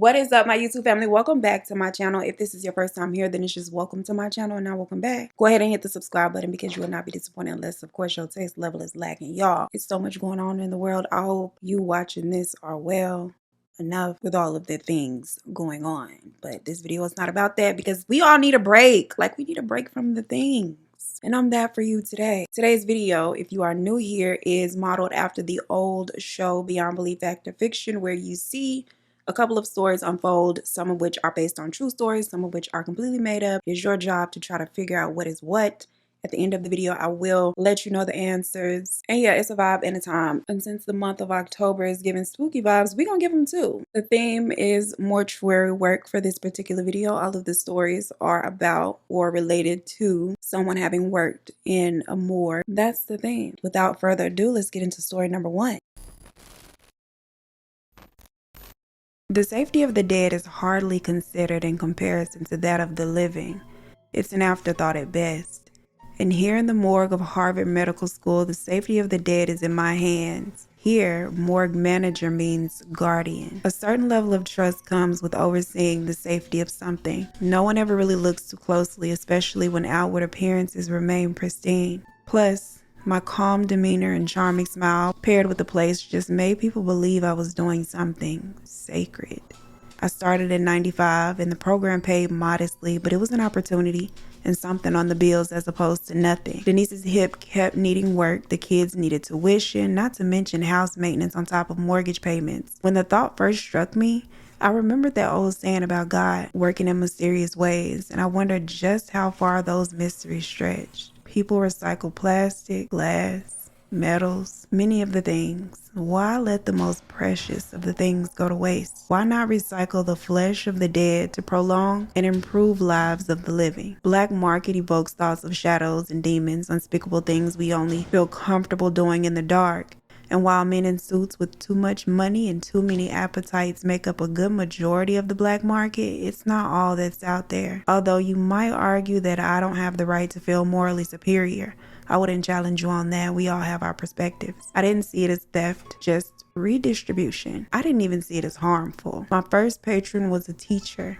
What is up, my YouTube family? Welcome back to my channel. If this is your first time here, then it's just welcome to my channel, and now welcome back. Go ahead and hit the subscribe button because you will not be disappointed unless, of course, your taste level is lacking. Y'all, it's so much going on in the world. I hope you watching this are well enough with all of the things going on. But this video is not about that because we all need a break. Like, we need a break from the things. And I'm that for you today. Today's video, if you are new here, is modeled after the old show Beyond Belief Fact or Fiction, where you see a couple of stories unfold, some of which are based on true stories, some of which are completely made up. It's your job to try to figure out what is what. At the end of the video, I will let you know the answers. And yeah, it's a vibe and a time. And since the month of October is giving spooky vibes, we're gonna give them too. The theme is mortuary work for this particular video. All of the stories are about or related to someone having worked in a morgue. That's the theme. Without further ado, let's get into story number one. The safety of the dead is hardly considered in comparison to that of the living. It's an afterthought at best. And here in the morgue of Harvard Medical School, the safety of the dead is in my hands. Here, morgue manager means guardian. A certain level of trust comes with overseeing the safety of something. No one ever really looks too closely, especially when outward appearances remain pristine. Plus, my calm demeanor and charming smile paired with the place just made people believe I was doing something sacred. I started in '95 and the program paid modestly, but it was an opportunity and something on the bills as opposed to nothing. Denise's hip kept needing work, the kids needed tuition, not to mention house maintenance on top of mortgage payments. When the thought first struck me, I remembered that old saying about God working in mysterious ways, and I wondered just how far those mysteries stretched. People recycle plastic, glass, metals, many of the things. Why let the most precious of the things go to waste? Why not recycle the flesh of the dead to prolong and improve lives of the living? Black market evokes thoughts of shadows and demons, unspeakable things we only feel comfortable doing in the dark. And while men in suits with too much money and too many appetites make up a good majority of the black market, it's not all that's out there. Although you might argue that I don't have the right to feel morally superior, I wouldn't challenge you on that. We all have our perspectives. I didn't see it as theft, just redistribution. I didn't even see it as harmful. My first patron was a teacher.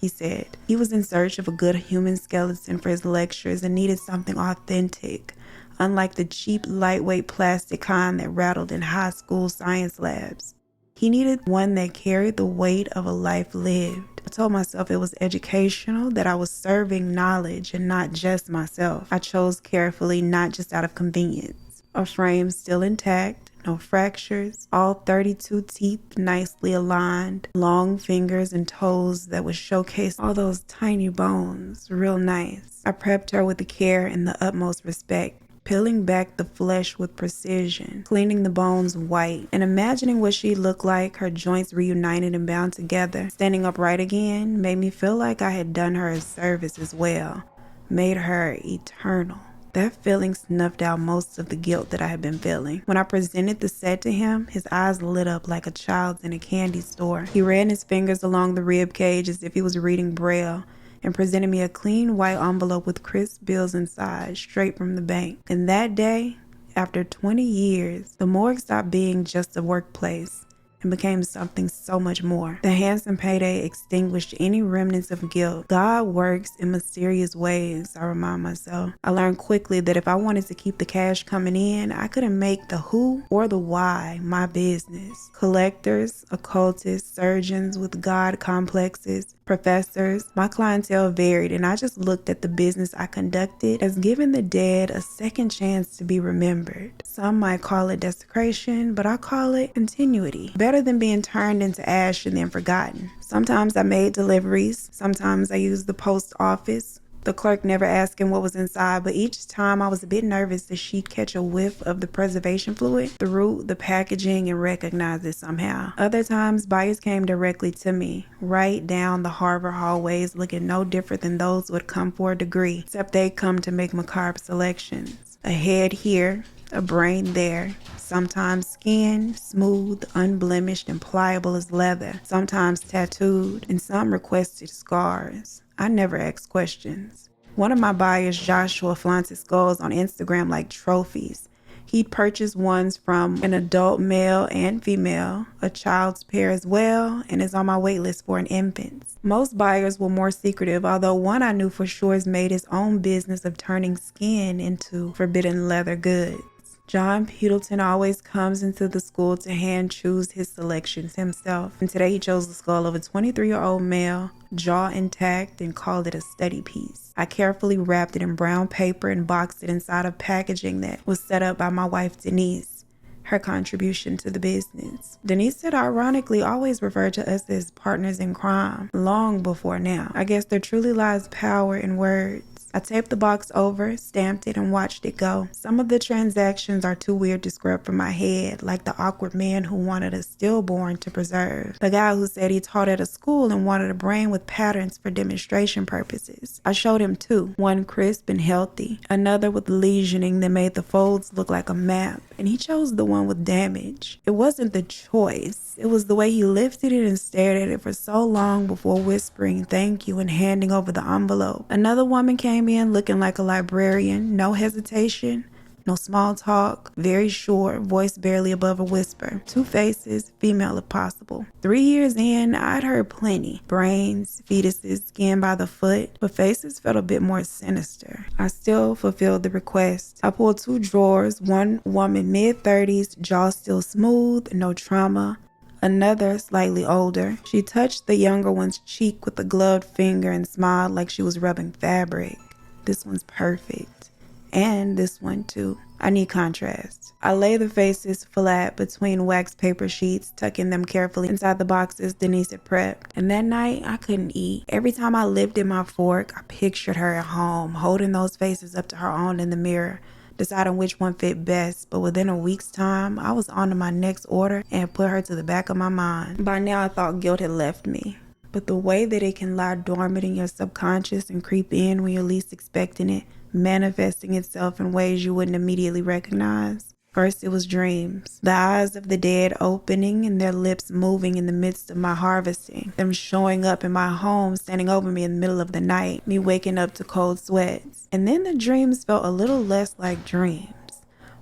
He said he was in search of a good human skeleton for his lectures and needed something authentic, unlike the cheap, lightweight plastic kind that rattled in high school science labs. He needed one that carried the weight of a life lived. I told myself it was educational, that I was serving knowledge and not just myself. I chose carefully, not just out of convenience. A frame still intact, no fractures, all 32 teeth nicely aligned, long fingers and toes that would showcase all those tiny bones, real nice. I prepped her with the care and the utmost respect, peeling back the flesh with precision, cleaning the bones white, and imagining what she'd look like, her joints reunited and bound together, standing upright again, made me feel like I had done her a service as well, made her eternal. That feeling snuffed out most of the guilt that I had been feeling. When I presented the set to him, his eyes lit up like a child's in a candy store. He ran his fingers along the rib cage as if he was reading Braille, and presented me a clean white envelope with crisp bills inside, straight from the bank. And that day, after 20 years, the morgue stopped being just a workplace and became something so much more. The handsome payday extinguished any remnants of guilt. God works in mysterious ways, I remind myself. I learned quickly that if I wanted to keep the cash coming in, I couldn't make the who or the why my business. Collectors, occultists, surgeons with God complexes, professors, my clientele varied, and I just looked at the business I conducted as giving the dead a second chance to be remembered. Some might call it desecration, but I call it continuity. Better than being turned into ash and then forgotten. Sometimes I made deliveries, sometimes I used the post office, the clerk never asking what was inside, but each time I was a bit nervous that she'd catch a whiff of the preservation fluid through the packaging and recognize it somehow. Other times, buyers came directly to me, right down the Harvard hallways, looking no different than those who had come for a degree, except they'd come to make macabre selections. A head here, a brain there, sometimes skin, smooth, unblemished, and pliable as leather, sometimes tattooed, and some requested scars. I never asked questions. One of my buyers, Joshua, flaunted skulls on Instagram like trophies. He'd purchased ones from an adult male and female, a child's pair as well, and is on my wait list for an infant's. Most buyers were more secretive, although one I knew for sure has made his own business of turning skin into forbidden leather goods. John Peterson always comes into the school to hand choose his selections himself, and today he chose the skull of a 23-year-old male, jaw intact, and called it a study piece. I carefully wrapped it in brown paper and boxed it inside of packaging that was set up by my wife Denise, her contribution to the business. Denise had ironically always referred to us as partners in crime, long before now. I guess there truly lies power in words. I taped the box over, stamped it, and watched it go. Some of the transactions are too weird to scrub from my head, like the awkward man who wanted a stillborn to preserve, the guy who said he taught at a school and wanted a brain with patterns for demonstration purposes. I showed him two, one crisp and healthy, another with lesioning that made the folds look like a map, and he chose the one with damage. It wasn't the choice, it was the way he lifted it and stared at it for so long before whispering thank you and handing over the envelope. Another woman came in looking like a librarian, no hesitation, no small talk, very short, voice barely above a whisper. Two faces, female if possible. 3 years in, I'd heard plenty. Brains, fetuses, skin by the foot, but faces felt a bit more sinister. I still fulfilled the request. I pulled two drawers, one woman mid-30s, jaw still smooth, no trauma. Another, slightly older. She touched the younger one's cheek with a gloved finger and smiled like she was rubbing fabric. This one's perfect. And this one too. I need contrast. I lay the faces flat between wax paper sheets, tucking them carefully inside the boxes Denise had prepped. And that night, I couldn't eat. Every time I lifted my fork, I pictured her at home, holding those faces up to her own in the mirror, deciding which one fit best. But within a week's time, I was on to my next order and put her to the back of my mind. By now, I thought guilt had left me. But the way that it can lie dormant in your subconscious and creep in when you're least expecting it, manifesting itself in ways you wouldn't immediately recognize. First, it was dreams. The eyes of the dead opening and their lips moving in the midst of my harvesting. Them showing up in my home, standing over me in the middle of the night. Me waking up to cold sweats. And then the dreams felt a little less like dreams.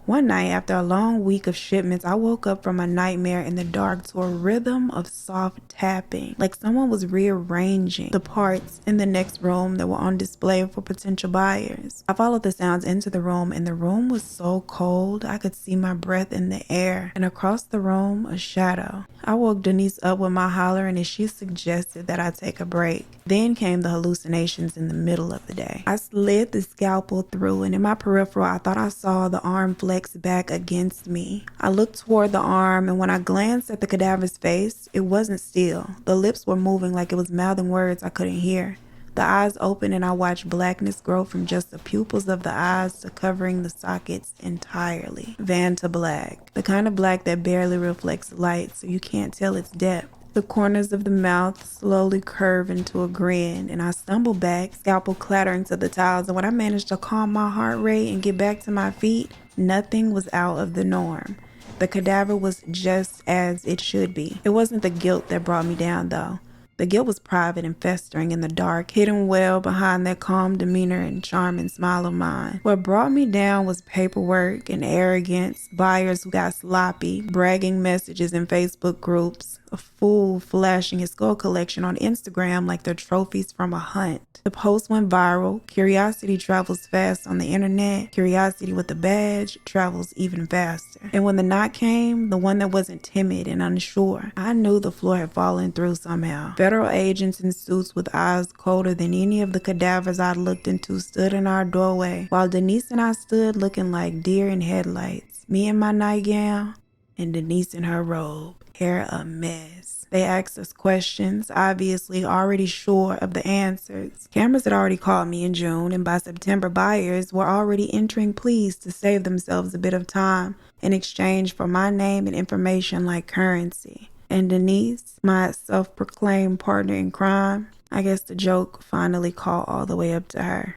One night, after a long week of shipments, I woke up from a nightmare in the dark to a rhythm of soft tapping, like someone was rearranging the parts in the next room that were on display for potential buyers. I followed the sounds into the room, and the room was so cold I could see my breath in the air, and across the room, a shadow. I woke Denise up with my hollering, and she suggested that I take a break. Then came the hallucinations in the middle of the day. I slid the scalpel through, and in my peripheral, I thought I saw the arm flex back against me. I looked toward the arm, and when I glanced at the cadaver's face, it wasn't still. The lips were moving like it was mouthing words I couldn't hear. The eyes opened, and I watched blackness grow from just the pupils of the eyes to covering the sockets entirely. Vanta black. The kind of black that barely reflects light, so you can't tell its depth. The corners of the mouth slowly curve into a grin, and I stumbled back, scalpel clattering to the tiles, and when I managed to calm my heart rate and get back to my feet, nothing was out of the norm. The cadaver was just as it should be. It wasn't the guilt that brought me down, though. The guilt was private and festering in the dark, hidden well behind that calm demeanor and charming smile of mine. What brought me down was paperwork and arrogance, buyers who got sloppy, bragging messages in Facebook groups, a fool flashing his skull collection on Instagram like they're trophies from a hunt. The post went viral. Curiosity travels fast on the internet. Curiosity with a badge travels even faster. And when the knock came, the one that wasn't timid and unsure, I knew the floor had fallen through somehow. Federal agents in suits with eyes colder than any of the cadavers I'd looked into stood in our doorway, while Denise and I stood looking like deer in headlights. Me in my nightgown, and Denise in her robe. Hair a mess. They asked us questions, obviously already sure of the answers. Cameras had already called me in June, and by September, buyers were already entering pleas to save themselves a bit of time in exchange for my name and information like currency. And Denise, my self-proclaimed partner in crime, I guess the joke finally caught all the way up to her.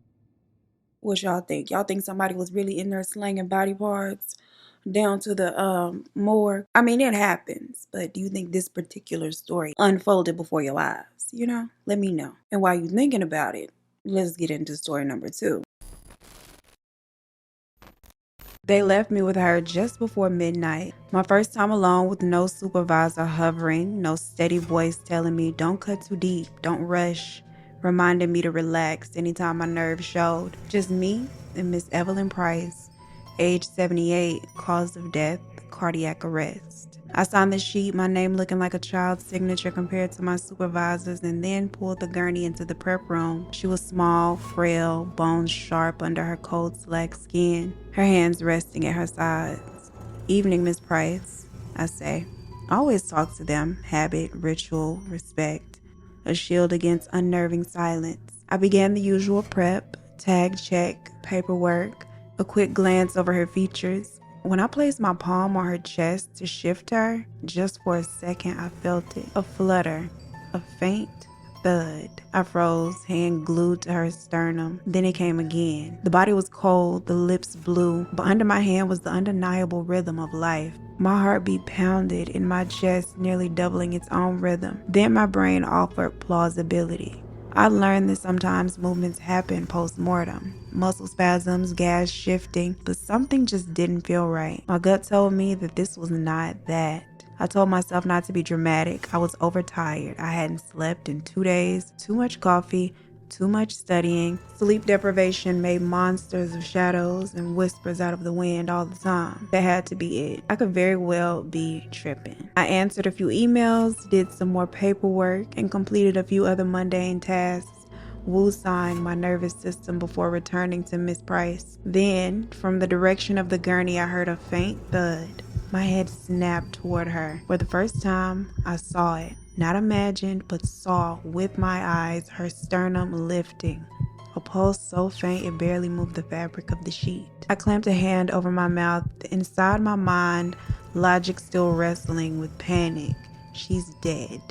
What y'all think? Y'all think somebody was really in there slinging body parts down to the morgue? I mean, it happens, but do you think this particular story unfolded before your eyes? You know, let me know. And while you're thinking about it, let's get into story number 2. They left me with her just before midnight. My first time alone with no supervisor hovering, no steady voice telling me, don't cut too deep, don't rush, reminding me to relax anytime my nerves showed. Just me and Miss Evelyn Price, age 78, cause of death, cardiac arrest. I signed the sheet, my name looking like a child's signature compared to my supervisor's, and then pulled the gurney into the prep room. She was small, frail, bones sharp under her cold slack skin, her hands resting at her sides. Evening, Miss Price, I say. I always talk to them, habit, ritual, respect, a shield against unnerving silence. I began the usual prep, tag check, paperwork, a quick glance over her features. When I placed my palm on her chest to shift her, just for a second I felt it. A flutter, a faint thud. I froze, hand glued to her sternum. Then it came again. The body was cold, the lips blue, but under my hand was the undeniable rhythm of life. My heartbeat pounded in my chest, nearly doubling its own rhythm. Then my brain offered plausibility. I learned that sometimes movements happen post-mortem. Muscle spasms, gas shifting, but something just didn't feel right. My gut told me that this was not that. I told myself not to be dramatic. I was overtired. I hadn't slept in 2 days, too much coffee, too much studying. Sleep deprivation made monsters of shadows and whispers out of the wind all the time. That had to be it. I could very well be tripping. I answered a few emails, did some more paperwork, and completed a few other mundane tasks, woo-sawing my nervous system before returning to Miss Price. Then, from the direction of the gurney, I heard a faint thud. My head snapped toward her. For the first time, I saw it. Not imagined, but saw with my eyes her sternum lifting. A pulse so faint it barely moved the fabric of the sheet. I clamped a hand over my mouth. Inside my mind, logic still wrestling with panic. She's dead.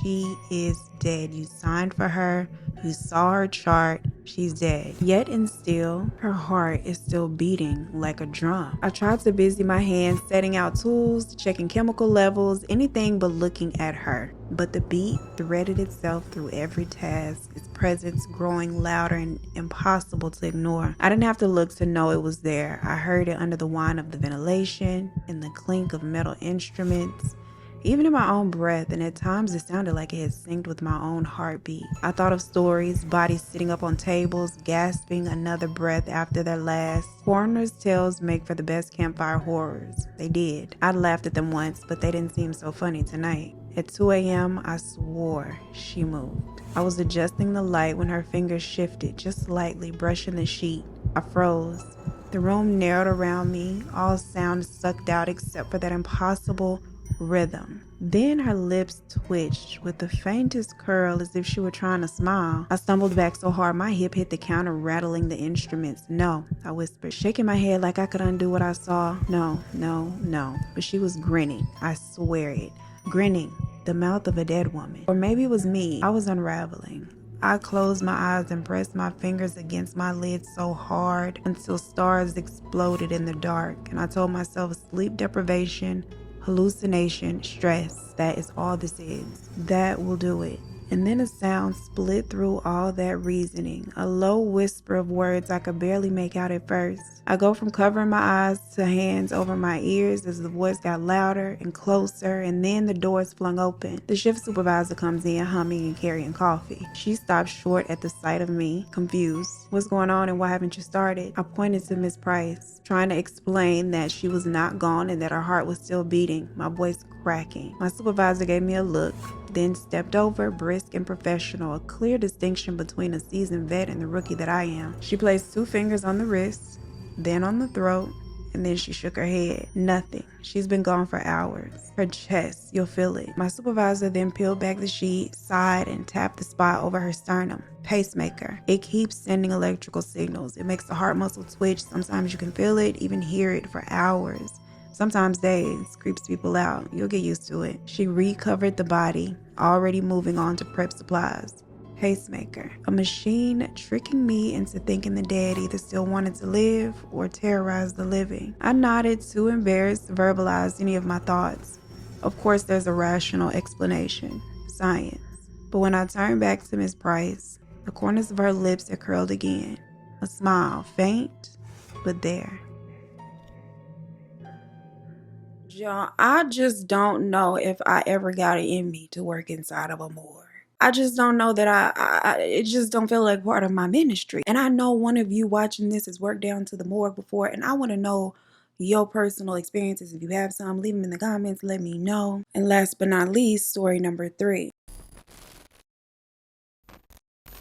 She is dead. You signed for her. You saw her chart. She's dead. Yet and still, her heart is still beating like a drum. I tried to busy my hands setting out tools, checking chemical levels, anything but looking at her. But the beat threaded itself through every task, its presence growing louder and impossible to ignore. I didn't have to look to know it was there. I heard it under the whine of the ventilation, in the clink of metal instruments, even in my own breath, and at times it sounded like it had synced with my own heartbeat. I thought of stories, bodies sitting up on tables, gasping another breath after their last. Coroner's tales make for the best campfire horrors. They did. I'd laughed at them once, but they didn't seem so funny tonight. At 2 a.m., I swore she moved. I was adjusting the light when her fingers shifted, just slightly, brushing the sheet. I froze. The room narrowed around me, all sound sucked out except for that impossible rhythm. Then her lips twitched with the faintest curl as if she were trying to smile. I stumbled back so hard my hip hit the counter, rattling the instruments. No, I whispered, shaking my head like I could undo what I saw. No, no, no. But she was grinning. I swear it. Grinning, the mouth of a dead woman. Or maybe it was me. I was unraveling. I closed my eyes and pressed my fingers against my lids so hard until stars exploded in the dark. And I told myself sleep deprivation, hallucination, stress, that is all this is. That will do it. And then a sound split through all that reasoning, a low whisper of words I could barely make out at first. I go from covering my eyes to hands over my ears as the voice got louder and closer, and then the doors flung open. The shift supervisor comes in, humming and carrying coffee. She stops short at the sight of me, confused. What's going on and why haven't you started? I pointed to Miss Price, trying to explain that she was not gone and that her heart was still beating, my voice cracking. My supervisor gave me a look, then stepped over, brisk and professional, a clear distinction between a seasoned vet and the rookie that I am. She placed 2 fingers on the wrist, then on the throat, and then she shook her head. Nothing. She's been gone for hours. Her chest, you'll feel it. My supervisor then peeled back the sheet, sighed, and tapped the spot over her sternum. Pacemaker. It keeps sending electrical signals. It makes the heart muscle twitch. Sometimes you can feel it, even hear it for hours. Sometimes days. Creeps people out. You'll get used to it. She recovered the body, already moving on to prep supplies. Pacemaker. A machine tricking me into thinking the dead either still wanted to live or terrorize the living. I nodded, too embarrassed to verbalize any of my thoughts. Of course, there's a rational explanation. Science. But when I turned back to Miss Price, the corners of her lips had curled again. A smile, faint, but there. Y'all, I just don't know if I ever got it in me to work inside of a morgue. I just don't know that it just don't feel like part of my ministry. And I know one of you watching this has worked down to the morgue before, and I want to know your personal experiences. If you have some, leave them in the comments, let me know. And last but not least, story number 3.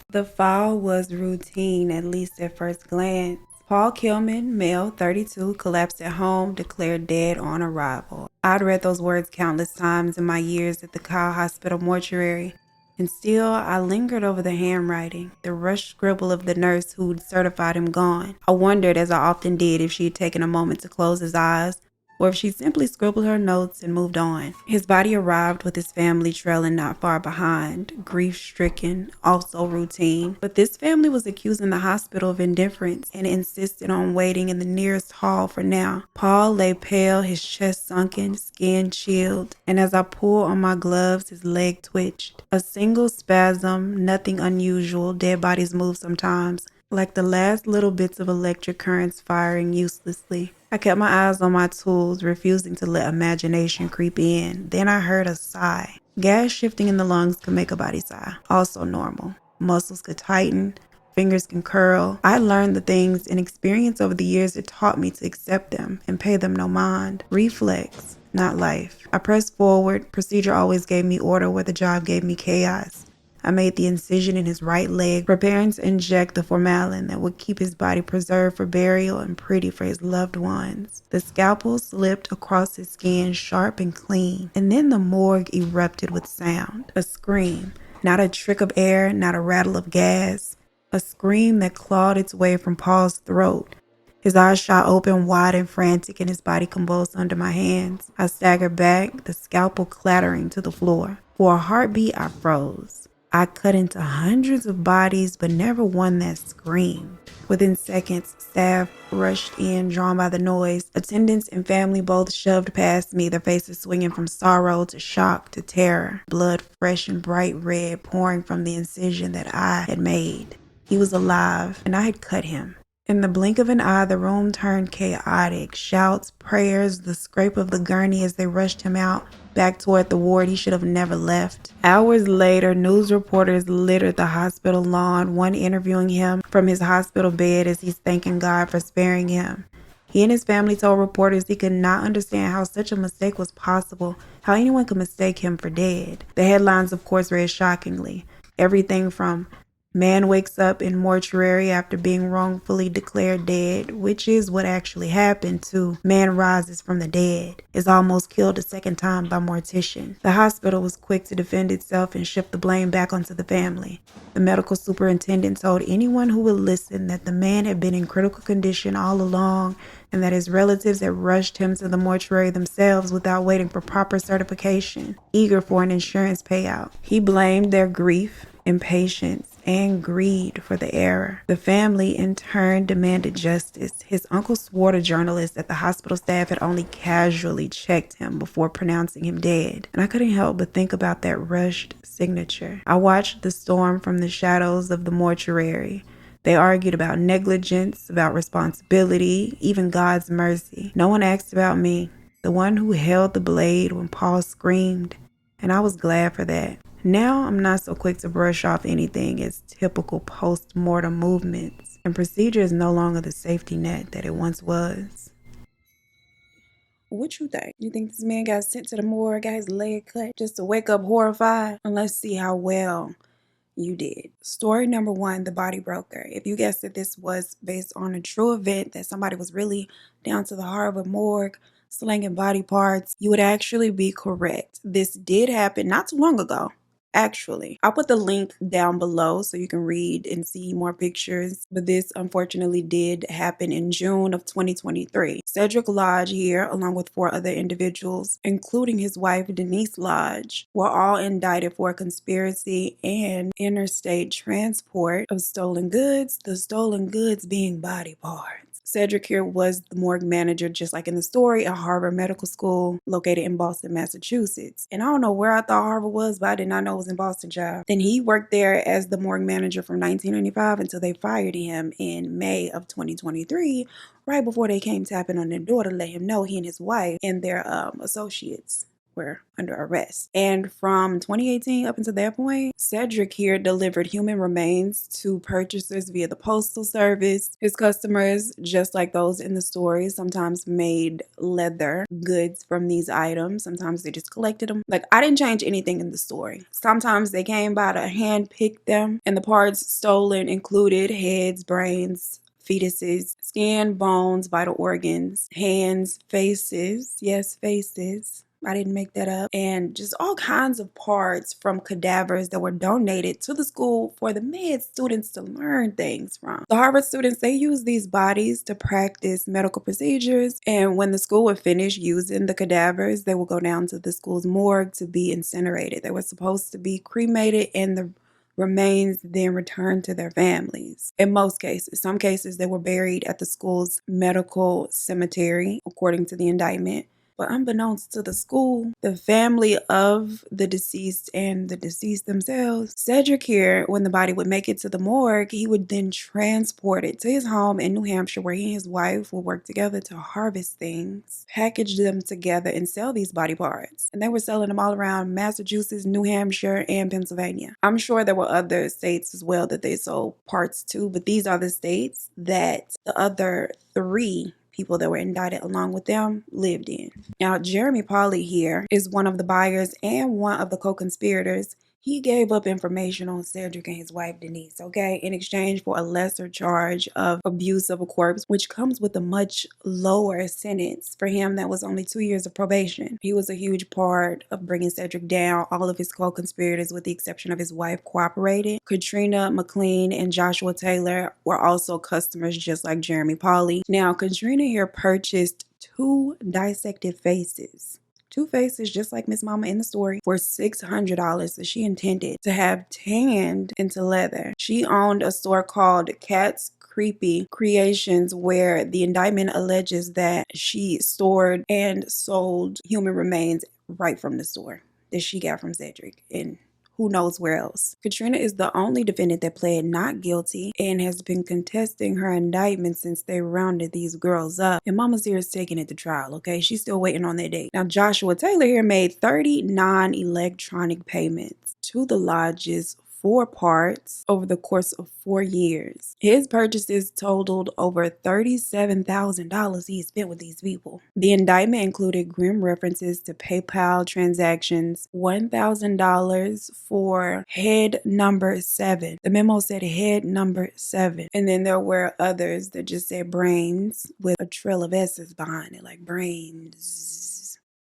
The file was routine, at least at first glance. Paul Kilman, male, 32, collapsed at home, declared dead on arrival. I'd read those words countless times in my years at the Kyle Hospital mortuary, and still I lingered over the handwriting, the rushed scribble of the nurse who'd certified him gone. I wondered, as I often did, if she'd taken a moment to close his eyes, or if she simply scribbled her notes and moved on. His body arrived with his family trailing not far behind, grief-stricken, also routine. But this family was accusing the hospital of indifference and insisted on waiting in the nearest hall for now. Paul lay pale, his chest sunken, skin chilled, and as I pulled on my gloves, his leg twitched. A single spasm, nothing unusual. Dead bodies move sometimes, like the last little bits of electric currents firing uselessly. I kept my eyes on my tools, refusing to let imagination creep in. Then I heard a sigh. Gas shifting in the lungs could make a body sigh. Also normal. Muscles could tighten, fingers can curl. I learned the things and experience over the years that taught me to accept them and pay them no mind. Reflex, not life. I pressed forward. Procedure always gave me order where the job gave me chaos. I made the incision in his right leg, preparing to inject the formalin that would keep his body preserved for burial and pretty for his loved ones. The scalpel slipped across his skin, sharp and clean, and then the morgue erupted with sound. A scream, not a trick of air, not a rattle of gas. A scream that clawed its way from Paul's throat. His eyes shot open, wide and frantic, and his body convulsed under my hands. I staggered back, the scalpel clattering to the floor. For a heartbeat, I froze. I cut into hundreds of bodies, but never one that screamed. Within seconds, staff rushed in, drawn by the noise. Attendants and family both shoved past me, their faces swinging from sorrow to shock to terror. Blood fresh and bright red pouring from the incision that I had made. He was alive, and I had cut him. In the blink of an eye, the room turned chaotic. Shouts, prayers, the scrape of the gurney as they rushed him out, back toward the ward he should have never left. Hours later, news reporters littered the hospital lawn, one interviewing him from his hospital bed as he's thanking God for sparing him. He and his family told reporters he could not understand how such a mistake was possible, how anyone could mistake him for dead. The headlines, of course, read shockingly. Everything from "Man wakes up in mortuary after being wrongfully declared dead," which is what actually happened, to "Man rises from the dead, is almost killed a second time by mortician." The hospital was quick to defend itself and shift the blame back onto the family. The medical superintendent told anyone who would listen that the man had been in critical condition all along and that his relatives had rushed him to the mortuary themselves without waiting for proper certification, eager for an insurance payout. He blamed their grief, impatience, and greed for the error. The family, in turn, demanded justice. His uncle swore to journalists that the hospital staff had only casually checked him before pronouncing him dead. And I couldn't help but think about that rushed signature. I watched the storm from the shadows of the mortuary. They argued about negligence, about responsibility, even God's mercy. No one asked about me, the one who held the blade when Paul screamed, and I was glad for that. Now I'm not so quick to brush off anything as typical post-mortem movements, and procedure is no longer the safety net that it once was. What you think? You think this man got sent to the morgue, got his leg cut, just to wake up horrified? And let's see how well you did. Story number 1, the body broker. If you guessed that this was based on a true event, that somebody was really down to the heart of a morgue, slinging body parts, you would actually be correct. This did happen not too long ago. Actually, I'll put the link down below so you can read and see more pictures. But this unfortunately did happen in June of 2023. Cedric Lodge here, along with 4 other individuals, including his wife Denise Lodge, were all indicted for conspiracy and interstate transport of stolen goods, the stolen goods being body parts. Cedric here was the morgue manager, just like in the story, at Harvard Medical School, located in Boston, Massachusetts. And I don't know where I thought Harvard was, but I did not know it was in Boston, child. Then he worked there as the morgue manager from 1995 until they fired him in May of 2023, right before they came tapping on their door to let him know he and his wife and their associates were under arrest. And from 2018 up until that point, Cedric here delivered human remains to purchasers via the postal service. His customers, just like those in the story, sometimes made leather goods from these items. Sometimes they just collected them. Like, I didn't change anything in the story. Sometimes they came by to hand pick them, and the parts stolen included heads, brains, fetuses, skin, bones, vital organs, hands, faces. Yes, faces. I didn't make that up. And just all kinds of parts from cadavers that were donated to the school for the med students to learn things from. The Harvard students, they used these bodies to practice medical procedures. And when the school would finish using the cadavers, they would go down to the school's morgue to be incinerated. They were supposed to be cremated, and the remains then returned to their families. In most cases, some cases they were buried at the school's medical cemetery, according to the indictment. But unbeknownst to the school, the family of the deceased and the deceased themselves, Cedric here, when the body would make it to the morgue, he would then transport it to his home in New Hampshire, where he and his wife would work together to harvest things, package them together, and sell these body parts. And they were selling them all around Massachusetts, New Hampshire, and Pennsylvania. I'm sure there were other states as well that they sold parts to, but these are the states that the other three people that were indicted along with them lived in. Now, Jeremy Pauly here is one of the buyers and one of the co-conspirators. He gave up information on Cedric and his wife, Denise, okay, in exchange for a lesser charge of abuse of a corpse, which comes with a much lower sentence. For him, that was only 2 years of probation. He was a huge part of bringing Cedric down. All of his co-conspirators, with the exception of his wife, cooperated. Katrina McLean and Joshua Taylor were also customers, just like Jeremy Pauly. Now, Katrina here purchased 2 dissected faces. 2 faces, just like Miss Mama in the story, for $600 that she intended to have tanned into leather. She owned a store called Cat's Creepy Creations, where the indictment alleges that she stored and sold human remains right from the store that she got from Cedric, and who knows where else. Katrina is the only defendant that pled not guilty and has been contesting her indictment since they rounded these girls up. And Mama's here is taking it to trial, okay? She's still waiting on that date. Now, Joshua Taylor here made 39 electronic payments to the lodges 4 parts over the course of 4 years. His purchases totaled over $37,000 he spent with these people. The indictment included grim references to PayPal transactions, $1,000 for head number 7. The memo said head number 7. And then there were others that just said brains with a trail of S's behind it, like brains.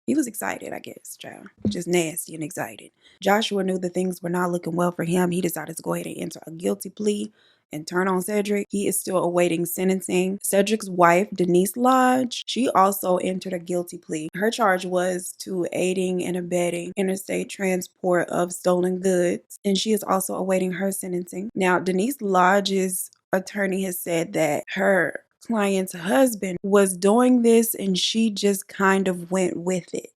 He was excited, I guess, child. Just nasty and excited. Joshua knew that things were not looking well for him. He decided to go ahead and enter a guilty plea and turn on Cedric. He is still awaiting sentencing. Cedric's wife, Denise Lodge, she also entered a guilty plea. Her charge was to aiding and abetting interstate transport of stolen goods, and she is also awaiting her sentencing. Now, Denise Lodge's attorney has said that her client's husband was doing this and she just kind of went with it.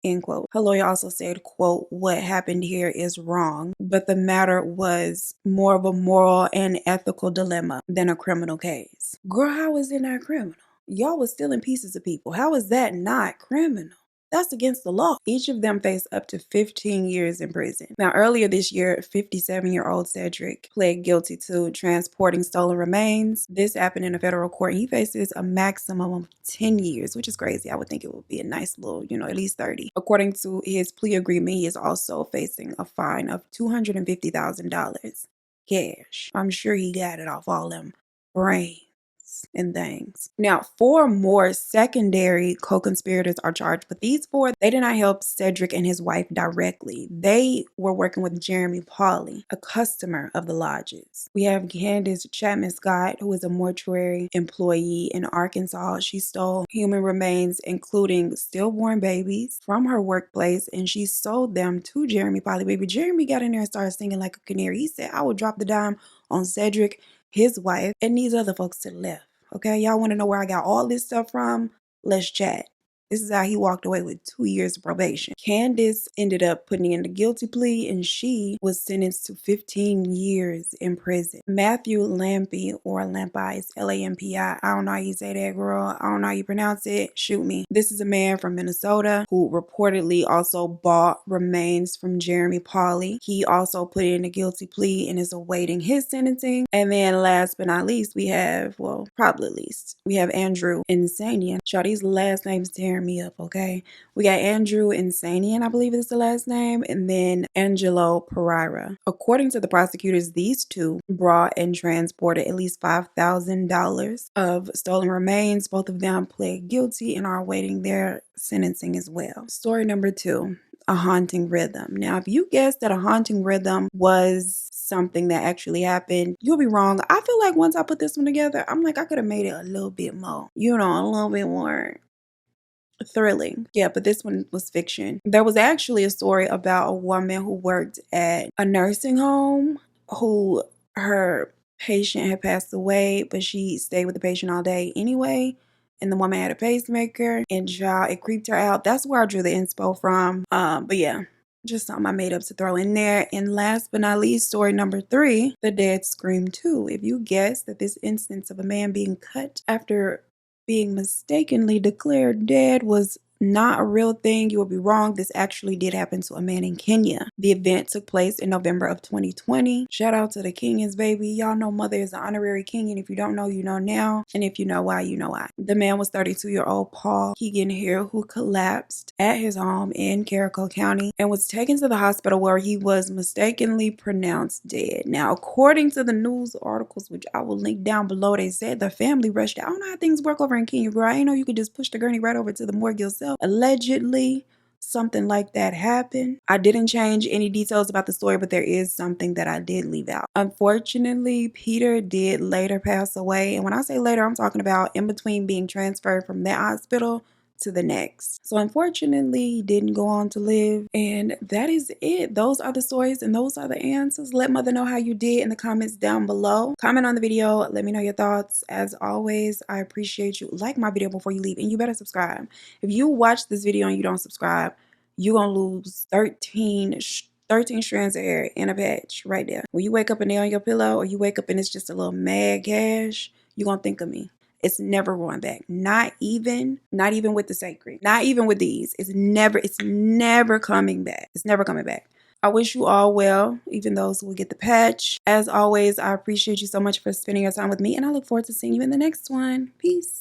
End quote. Her lawyer also said, quote, "What happened here is wrong, but the matter was more of a moral and ethical dilemma than a criminal case." Girl, how is it not criminal? Y'all was stealing pieces of people. How is that not criminal? That's against the law. Each of them faced up to 15 years in prison. Now, earlier this year, 57-year-old Cedric pled guilty to transporting stolen remains. This happened in a federal court. He faces a maximum of 10 years, which is crazy. I would think it would be a nice little, at least 30. According to his plea agreement, he is also facing a fine of $250,000 cash. I'm sure he got it off all them brains and things. Now, 4 more secondary co-conspirators are charged, but these 4, they did not help Cedric and his wife directly. They were working with Jeremy Pauly, a customer of the lodges. We have Candace Chapman Scott, who is a mortuary employee in Arkansas. She stole human remains, including stillborn babies, from her workplace, and she sold them to Jeremy Pauly. Baby Jeremy got in there and started singing like a canary. He said, "I will drop the dime on Cedric, his wife, and these other folks to the left." Okay, y'all want to know where I got all this stuff from? Let's chat. This is how he walked away with 2 years of probation. Candace ended up putting in the guilty plea and she was sentenced to 15 years in prison. Matthew Lampi, or Lampi, it's Lampi. I don't know how you say that, girl. I don't know how you pronounce it. Shoot me. This is a man from Minnesota who reportedly also bought remains from Jeremy Pauley. He also put in a guilty plea and is awaiting his sentencing. And then last but not least, we have, well, probably least, we have Andrew Insanian. Y'all, these last names tearing me up, okay? We got Andrew Insanian, I believe is the last name, and then Angelo Pereira. According to the prosecutors, these two brought and transported at least $5,000 of stolen remains. Both of them pled guilty and are awaiting their sentencing as well. Story number 2. A haunting rhythm. Now, if you guessed that a haunting rhythm was something that actually happened, you'll be wrong. I feel like once I put this one together, I'm like, I could have made it a little bit more, a little bit more thrilling. Yeah, but this one was fiction. There was actually a story about a woman who worked at a nursing home who her patient had passed away, but she stayed with the patient all day anyway. And the woman had a pacemaker, and it creeped her out. That's where I drew the inspo from. But yeah, just something I made up to throw in there. And last but not least, story number 3, the Dead Scream 2. If you guessed that this instance of a man being cut after being mistakenly declared dead was not a real thing, you will be wrong. This actually did happen to a man in Kenya. The event took place in November of 2020. Shout out to the Kenyans, baby. Y'all know mother is an honorary Kenyan. If you don't know, you know now. And if you know why, you know why. The man was 32-year-old Paul Keegan here, who collapsed at his home in Carrico County and was taken to the hospital where he was mistakenly pronounced dead. Now, according to the news articles, which I will link down below, they said the family rushed out. I don't know how things work over in Kenya, girl. I ain't know you could just push the gurney right over to the morgue yourself. Allegedly, something like that happened. I didn't change any details about the story, but there is something that I did leave out. Unfortunately, Peter did later pass away. And when I say later, I'm talking about in between being transferred from that hospital to the next. So unfortunately, he didn't go on to live. And that is it. Those are the stories and those are the answers. Let mother know how you did in the comments down below. Comment on the video. Let me know your thoughts. As always, I appreciate you. Like my video before you leave, and you better subscribe. If you watch this video and you don't subscribe, you're gonna lose 13 strands of hair in a patch right there. When you wake up and they're on your pillow, or you wake up and it's just a little mad gash, you're gonna think of me. It's never going back. Not even with the sacred. Not even with these. It's never coming back. It's never coming back. I wish you all well, even those who will get the patch. As always, I appreciate you so much for spending your time with me, and I look forward to seeing you in the next one. Peace.